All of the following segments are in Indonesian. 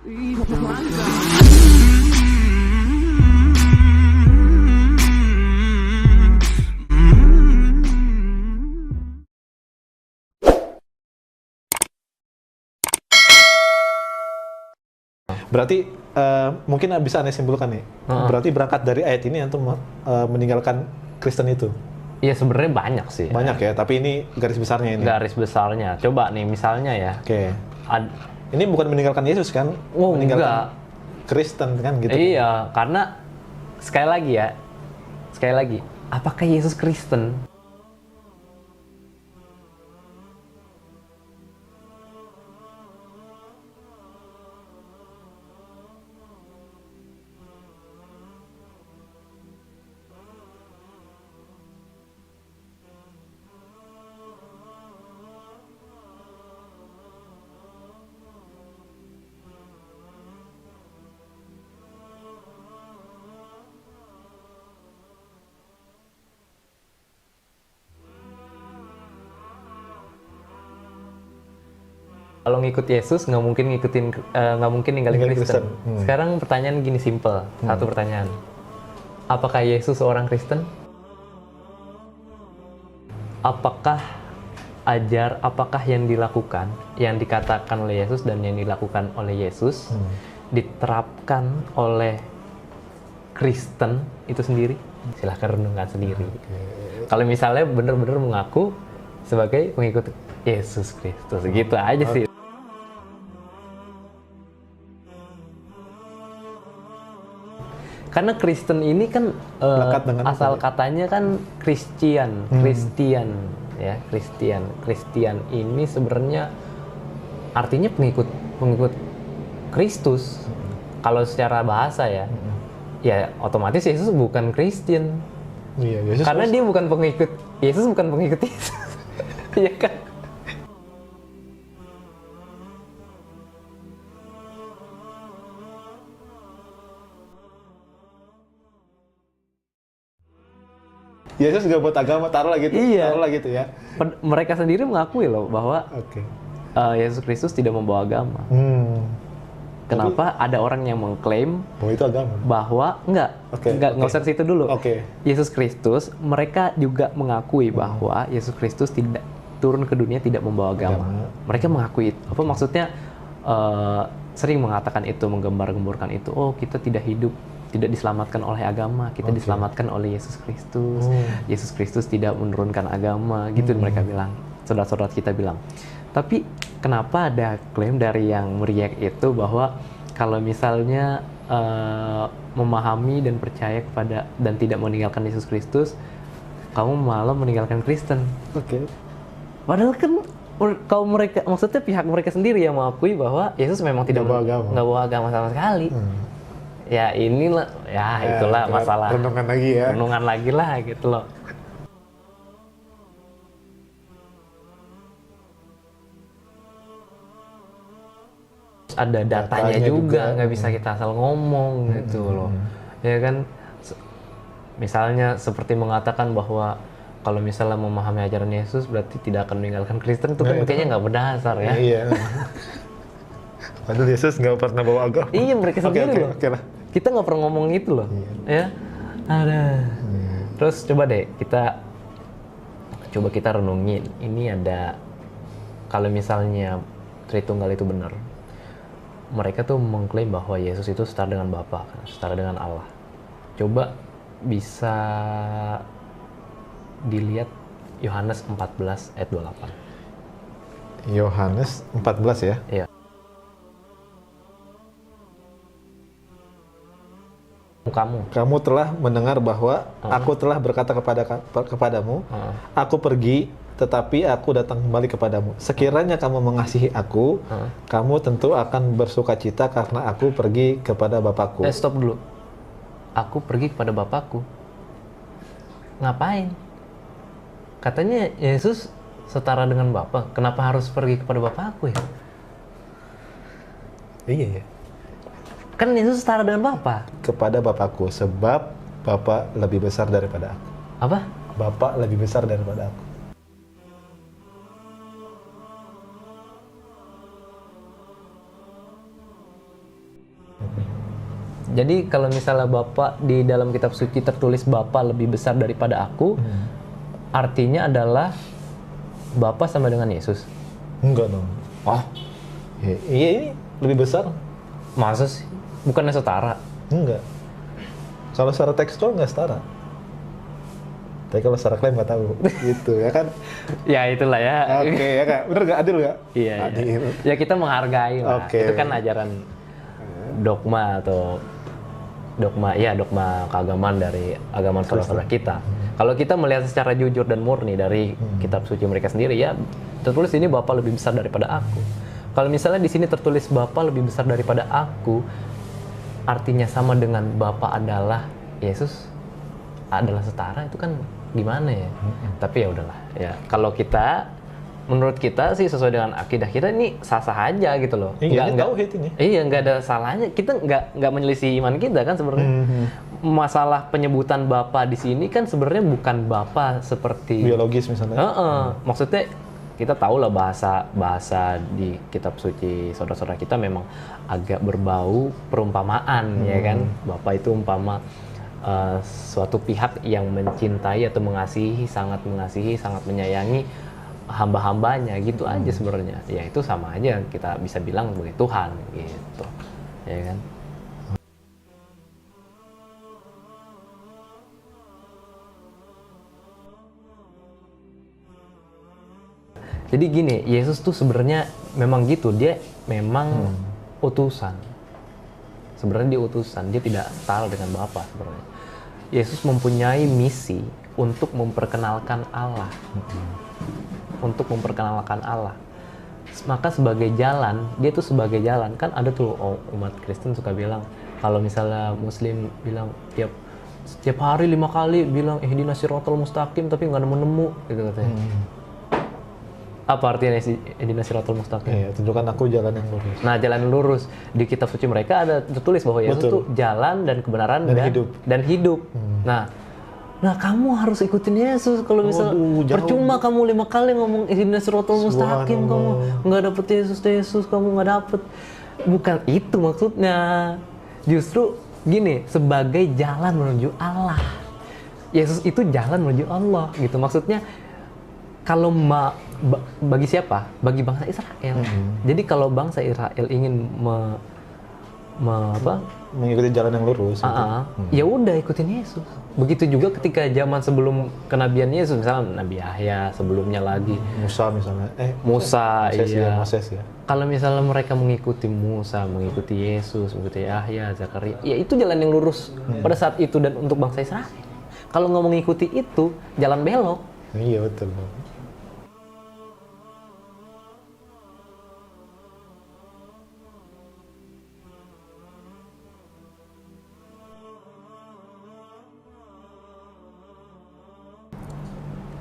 Berarti mungkin bisa Anda simpulkan nih. Berarti berangkat dari ayat ini untuk meninggalkan Kristen itu. Iya sebenarnya banyak sih. Banyak ya, tapi ini garis besarnya ini. Garis besarnya. Coba nih misalnya ya. Oke. Ini bukan meninggalkan Yesus kan? Oh meninggalkan enggak. Kristen kan gitu. Iya, karena sekali lagi, apakah Yesus Kristen? Kalau ngikut Yesus nggak mungkin ninggalin Kristen. Sekarang pertanyaan gini simple, satu pertanyaan. Apakah Yesus seorang Kristen? Apakah yang dilakukan, yang dikatakan oleh Yesus dan yang dilakukan oleh Yesus diterapkan oleh Kristen itu sendiri? Silahkan renungkan sendiri. Kalau misalnya benar-benar mengaku sebagai pengikut Yesus Kristus, gitu aja sih. Karena Kristen ini kan asal katanya kan Christian ya, Christian ini sebenarnya artinya pengikut Kristus. Kalau secara bahasa ya, ya otomatis Yesus bukan Kristen. Iya, Yesus karena dia bukan pengikut Yesus. Iya kan? Yesus nggak buat agama, taruhlah gitu ya. Mereka sendiri mengakui loh bahwa Yesus Kristus tidak membawa agama. Kenapa ada orang yang mengklaim bahwa itu agama? Bahwa nggak usah situ dulu. Yesus Kristus, mereka juga mengakui bahwa Yesus Kristus tidak turun ke dunia tidak membawa agama. Mereka mengakui itu. Apa maksudnya? Sering mengatakan itu, menggembar-gemborkan itu. Oh, kita tidak diselamatkan oleh agama, kita diselamatkan oleh Yesus Kristus. Yesus Kristus tidak menurunkan agama, gitu mereka bilang. Saudara-saudara kita bilang. Tapi kenapa ada klaim dari yang meriak itu bahwa kalau misalnya memahami dan percaya kepada dan tidak meninggalkan Yesus Kristus, kamu malah meninggalkan Kristen. Padahal kan kalau mereka, maksudnya pihak mereka sendiri yang mengakui bahwa Yesus memang tidak bawa agama sama sekali. Ya inilah, itulah masalah. Renungan lagi lah gitu loh. Ada datanya juga, nggak bisa kita asal ngomong gitu loh. Ya kan, misalnya seperti mengatakan bahwa kalau misalnya memahami ajaran Yesus berarti tidak akan meninggalkan Kristen, itu kan kayaknya nggak berdasar ya. Iya. Padahal Yesus nggak pernah bawa agama. Iya, mereka sendiri loh. Kita nggak pernah ngomong itu loh. Ya. Terus coba deh kita renungin. Ini ada, kalau misalnya Tritunggal itu benar, mereka tuh mengklaim bahwa Yesus itu setara dengan Bapa, setara dengan Allah. Coba bisa dilihat Yohanes 14 ayat 28. Yohanes 14 ya? Iya. Kamu telah mendengar bahwa aku telah berkata kepadamu, aku pergi, tetapi aku datang kembali kepadamu. Sekiranya kamu mengasihi aku, kamu tentu akan bersukacita karena aku pergi kepada Bapakku. Stop dulu. Aku pergi kepada Bapakku. Ngapain? Katanya Yesus setara dengan Bapa. Kenapa harus pergi kepada Bapakku ya? Iya ya. Kan Yesus setara dengan Bapa. Kepada Bapakku, sebab Bapa lebih besar daripada aku. Apa? Bapa lebih besar daripada aku. Jadi kalau misalnya Bapa di dalam kitab suci tertulis Bapa lebih besar daripada aku, artinya adalah Bapa sama dengan Yesus? Enggak dong. Oh, iya ini lebih besar. Masa sih? Bukannya setara? Enggak. Kalau secara tekstual nggak setara. Tapi kalau secara klaim nggak tahu, gitu ya kan? Ya itulah ya. Oke ya kan, bener nggak adil nggak? Iya. Adil. Ya kita menghargai lah. Itu kan ajaran dogma atau dogma keagamaan dari agama saudara kita. Kalau kita melihat secara jujur dan murni dari kitab suci mereka sendiri, ya tertulis ini Bapa lebih besar daripada aku. Kalau misalnya di sini tertulis Bapa lebih besar daripada aku, artinya sama dengan Bapa adalah Yesus, adalah setara, itu kan gimana ya? Tapi ya udahlah ya. Kalau kita, menurut kita sih sesuai dengan akidah kita ini sah-sah aja gitu loh. Iya, tauhid ini. Iya, nggak ada salahnya. Kita nggak menyelisih iman kita kan sebenarnya. Masalah penyebutan Bapa di sini kan sebenarnya bukan Bapa seperti biologis misalnya. Maksudnya kita tahu lah bahasa di kitab suci saudara-saudara kita memang agak berbau perumpamaan ya kan. Bapa itu umpama suatu pihak yang mencintai atau sangat mengasihi, sangat menyayangi hamba-hambanya gitu aja sebenarnya. Ya itu sama aja kita bisa bilang sebagai Tuhan gitu. Ya kan? Jadi gini, Yesus tuh sebenarnya memang gitu, dia memang utusan. Sebenarnya dia utusan, dia tidak setara dengan Bapa sebenarnya. Yesus mempunyai misi untuk memperkenalkan Allah. Untuk memperkenalkan Allah. Maka sebagai jalan, dia tuh sebagai jalan. Kan ada tuh umat Kristen suka bilang, kalau misalnya Muslim bilang setiap hari 5 kali bilang ihdina siratal mustaqim tapi nggak nemu-nemu gitu katanya. Apa artinya ihdina siratal mustaqim? Iya, tunjukkan aku jalan yang lurus. Nah, jalan yang lurus di kitab suci mereka ada tertulis bahwa Yesus itu jalan dan kebenaran dan hidup. Nah, kamu harus ikutin Yesus. Kalau misalnya percuma kamu 5 kali ngomong ihdina siratal mustaqim, kamu nggak dapet Yesus, kamu nggak dapet. Bukan itu maksudnya. Justru gini, sebagai jalan menuju Allah. Yesus itu jalan menuju Allah gitu. Maksudnya kalau bagi siapa? Bagi bangsa Israel. Jadi kalau bangsa Israel ingin mengikuti jalan yang lurus, ya udah ikutin Yesus. Begitu juga ketika zaman sebelum kenabian Yesus, misalnya Nabi Yahya, sebelumnya lagi Musa misalnya. Moses ya. Kalau misalnya mereka mengikuti Musa, mengikuti Yesus, mengikuti Yahya, Zakaria, ya itu jalan yang lurus pada saat itu dan untuk bangsa Israel. Kalau nggak mengikuti itu, jalan belok. Iya betul.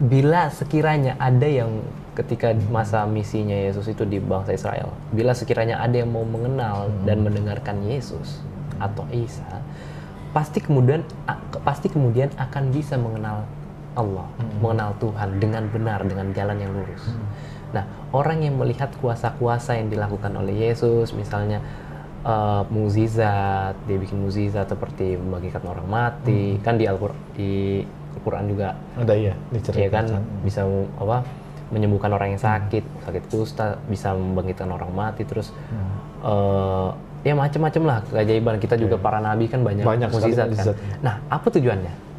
Bila sekiranya ada yang ketika masa misinya Yesus itu di bangsa Israel, bila sekiranya ada yang mau mengenal dan mendengarkan Yesus atau Isa, pasti kemudian akan bisa mengenal Allah, mengenal Tuhan dengan benar, dengan jalan yang lurus. Nah, orang yang melihat kuasa-kuasa yang dilakukan oleh Yesus, misalnya mukjizat, dia bikin mukjizat seperti membagikan orang mati, kan di Al-Quran juga ada ya kan bisa menyembuhkan orang yang sakit kusta, bisa membangkitkan orang mati, terus ya macam-macam lah keajaiban. Kita juga para nabi kan banyak mukjizat kan. Nah, apa tujuannya?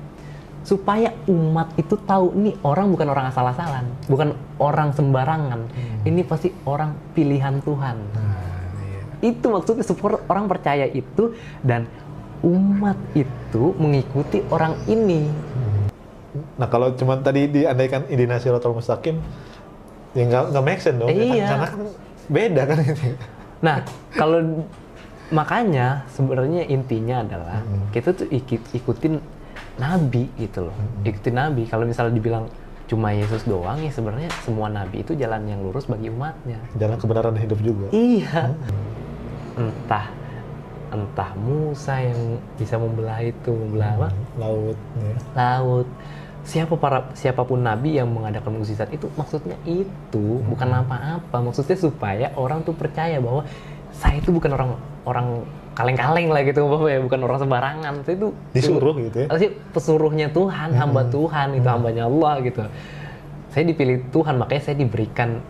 Supaya umat itu tahu nih orang bukan orang asal-asalan, bukan orang sembarangan. Ini pasti orang pilihan Tuhan. Itu maksudnya supaya orang percaya itu dan umat itu mengikuti orang ini. Nah, kalau cuma tadi diandaikan ihdina siratal mustaqim, ya nggak make sense dong. Iya. Karena kan beda kan. Nah, kalau makanya sebenarnya intinya adalah kita tuh ikutin nabi gitu loh. Ikutin nabi. Kalau misalnya dibilang cuma Yesus doang, ya sebenarnya semua nabi itu jalan yang lurus bagi umatnya. Jalan kebenaran dan hidup juga. Iya. Entah Musa yang bisa membelah apa? Laut. Ya. Laut. Siapapun nabi yang mengadakan mukjizat itu, maksudnya itu bukan apa-apa. Maksudnya supaya orang tuh percaya bahwa saya itu bukan orang kaleng-kaleng lah gitu Bapak ya, bukan orang sembarangan. Saya itu disuruh gitu ya. Sih pesuruhnya Tuhan, hamba Tuhan, itu hambanya Allah gitu. Saya dipilih Tuhan, makanya saya diberikan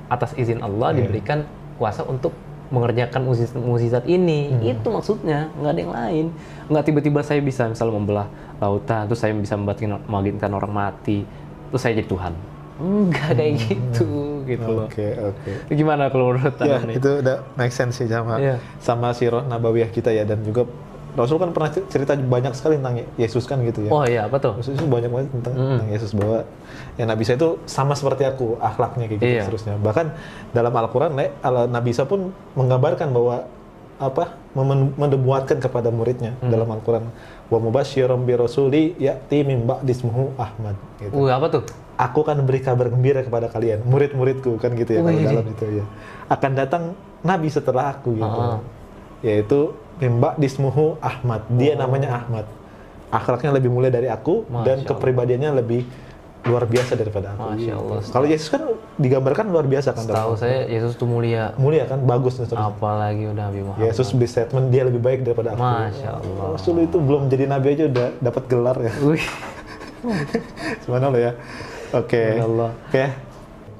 atas izin Allah, diberikan kuasa untuk mengerjakan mukjizat ini. Itu maksudnya, nggak ada yang lain. Nggak tiba-tiba saya bisa misalnya membelah lautan, terus saya bisa membangkitkan orang mati, terus saya jadi Tuhan. Enggak kayak gitu loh. Oke. Gimana kalau menurut Anda nih? Itu udah make sense sih sama sirah nabawiyah kita ya, dan juga Rasul kan pernah cerita banyak sekali tentang Yesus kan gitu ya. Oh iya, apa tuh? Yesus banyak banget tentang Yesus, bahwa ya Nabi Isa itu sama seperti aku, akhlaknya kayak gitu seterusnya. Bahkan dalam Al-Qur'an Nabi Isa pun menggambarkan bahwa menubuatkan kepada muridnya dalam Al-Qur'an, wa mubasysyiran bi rasuli ya'ti min ba'di ismuhu Ahmad gitu. Apa tuh? Aku akan beri kabar gembira kepada kalian, murid-muridku kan gitu ya, kalau dalam itu ya. Akan datang nabi setelah aku gitu. Yaitu Mbak Dismuhu Ahmad. Dia namanya Ahmad. Akhlaknya lebih mulia dari aku dan kepribadiannya lebih luar biasa daripada aku. Masya Allah. Kalau Yesus kan digambarkan luar biasa kan. Tahu saya Yesus itu mulia. Mulia kan, bagus. Apalagi udah Nabi Muhammad. Yesus beri statement dia lebih baik daripada aku. Masya Allah. Rasul itu belum jadi nabi aja udah dapat gelar ya. Subhanallah ya. Oke.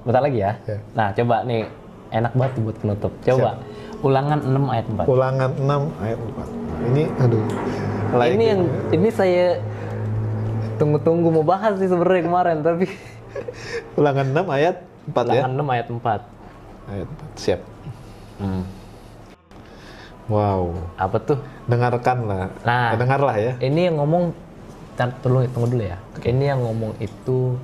Bentar lagi ya. Nah, coba nih, enak banget buat penutup. Coba. Ulangan 6 ayat 4. Ulangan 6 ayat 4. Ini ini saya tunggu-tunggu mau bahas sih sebenarnya kemarin, tapi Ulangan 6 ayat 4 ya. Ulangan 6 ayat 4. Ayat 4. Siap. Wow. Apa tuh? Dengarkanlah. Nah, dengarlah ya. Ini yang ngomong, tunggu dulu ya. Ini yang ngomong itu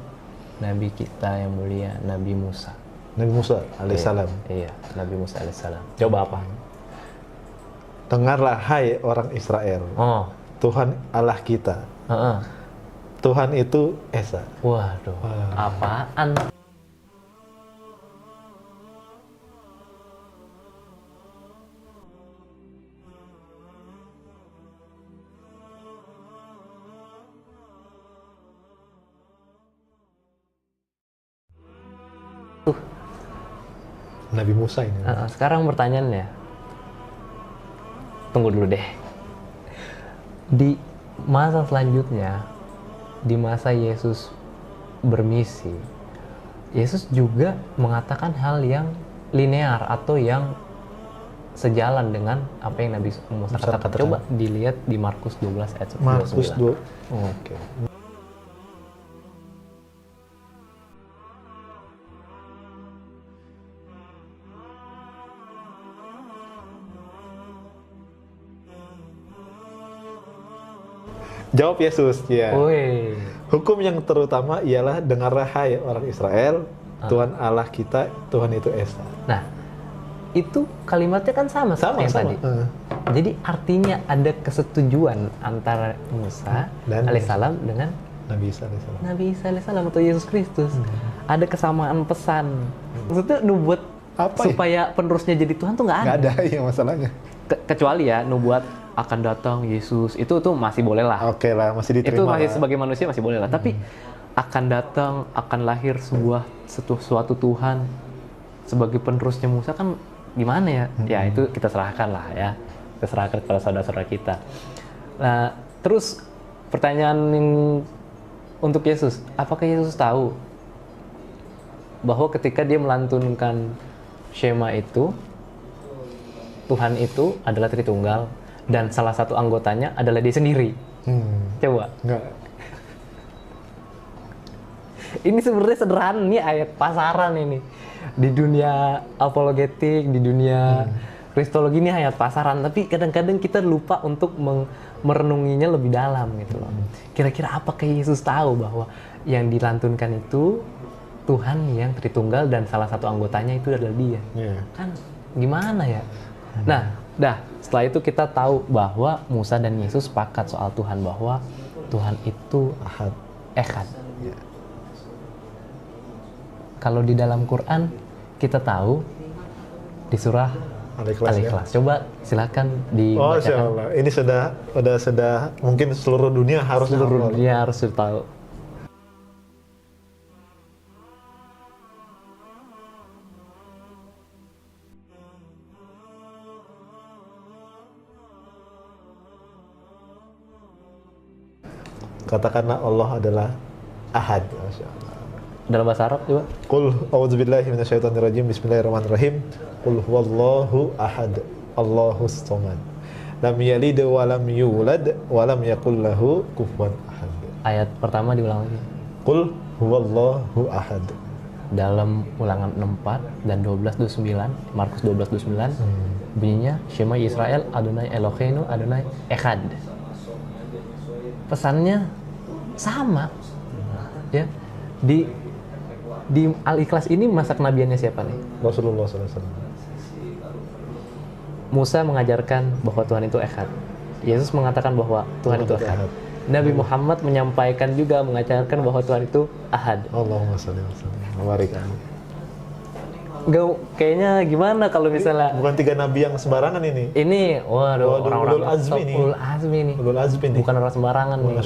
Nabi kita yang mulia, Nabi Musa. Nabi Musa alaihissalam. Iya, Nabi Musa alaihissalam. Coba apa? Dengarlah hai orang Israel. Tuhan Allah kita. Tuhan itu Esa. Waduh. Apaan? Nabi Musa ini. Sekarang pertanyaannya, tunggu dulu deh. Di masa selanjutnya, di masa Yesus bermisi, Yesus juga mengatakan hal yang linear atau yang sejalan dengan apa yang Nabi Musa katakan. Coba dilihat di Markus 12 ayat 29. Markus 12. Oke. Jawab Yesus, ya. Hukum yang terutama ialah dengarlah hai orang Israel, Tuhan Allah kita, Tuhan itu Esa. Nah, itu kalimatnya kan sama yang tadi. Jadi artinya ada kesetujuan antara Musa alaihissalam dengan Nabi Isa alaihissalam. Nabi Isa alaihissalam atau Yesus Kristus. Ada kesamaan pesan. Maksudnya nubuat supaya penerusnya jadi Tuhan tuh nggak ada. Nggak ada ya masalahnya. Kecuali ya nubuat akan datang Yesus, itu masih boleh lah. Oke lah, masih diterima. Itu masih sebagai manusia masih boleh lah. Tapi akan datang, akan lahir suatu Tuhan sebagai penerusnya Musa kan gimana ya? Ya itu kita serahkan lah ya. Kita serahkan kepada saudara-saudara kita. Nah, terus pertanyaan untuk Yesus, apakah Yesus tahu bahwa ketika dia melantunkan Shema itu, Tuhan itu adalah Tritunggal dan salah satu anggotanya adalah dia sendiri? Coba. Enggak. Ini sebenarnya sederhana, ini ayat pasaran ini. Di dunia apologetik, di dunia kristologi ini ayat pasaran, tapi kadang-kadang kita lupa untuk merenunginya lebih dalam gitu loh. Kira-kira apakah Yesus tahu bahwa yang dilantunkan itu Tuhan yang Tritunggal dan salah satu anggotanya itu adalah dia? Kan gimana ya? Nah, setelah itu kita tahu bahwa Musa dan Yesus sepakat soal Tuhan, bahwa Tuhan itu Echad. Kalau di dalam Quran kita tahu di surah Al-Ikhlas. Coba silakan dibacakan. Insyaallah. Ini sudah mungkin seluruh dunia harus tahu. Katakanlah Allah adalah ahad. Dalam bahasa Arab juga. Qul a'udzubillahi minasyaitonirrajim. Bismillahirrahmanirrahim. Qul huwallahu ahad. Allahus samad. Lam yalid wa lam yulad wa lam yakul lahu kufuwan ahad. Ayat pertama diulang lagi. Qul huwallahu ahad. Dalam ulangan 64 dan 12:29, Markus 12:29, bunyinya Shema Yisrael Adonai Eloheinu Adonai Echad. Pesannya sama. Ya. Di Al-Ikhlas ini masa kenabiannya siapa nih? Rasulullah SAW. Musa mengajarkan bahwa Tuhan itu Echad. Yesus mengatakan bahwa Tuhan itu Echad. Nabi Muhammad menyampaikan juga mengajarkan bahwa Tuhan itu Ahad. Allahumma shalli wa sallim. Kayaknya gimana kalau misalnya bukan 3 nabi yang sembarangan ini. Ini waduh, orang-orang Ulul azmi nih. Ulul azmi nih. Ulul azmi nih. Bukan orang sembarangan nih.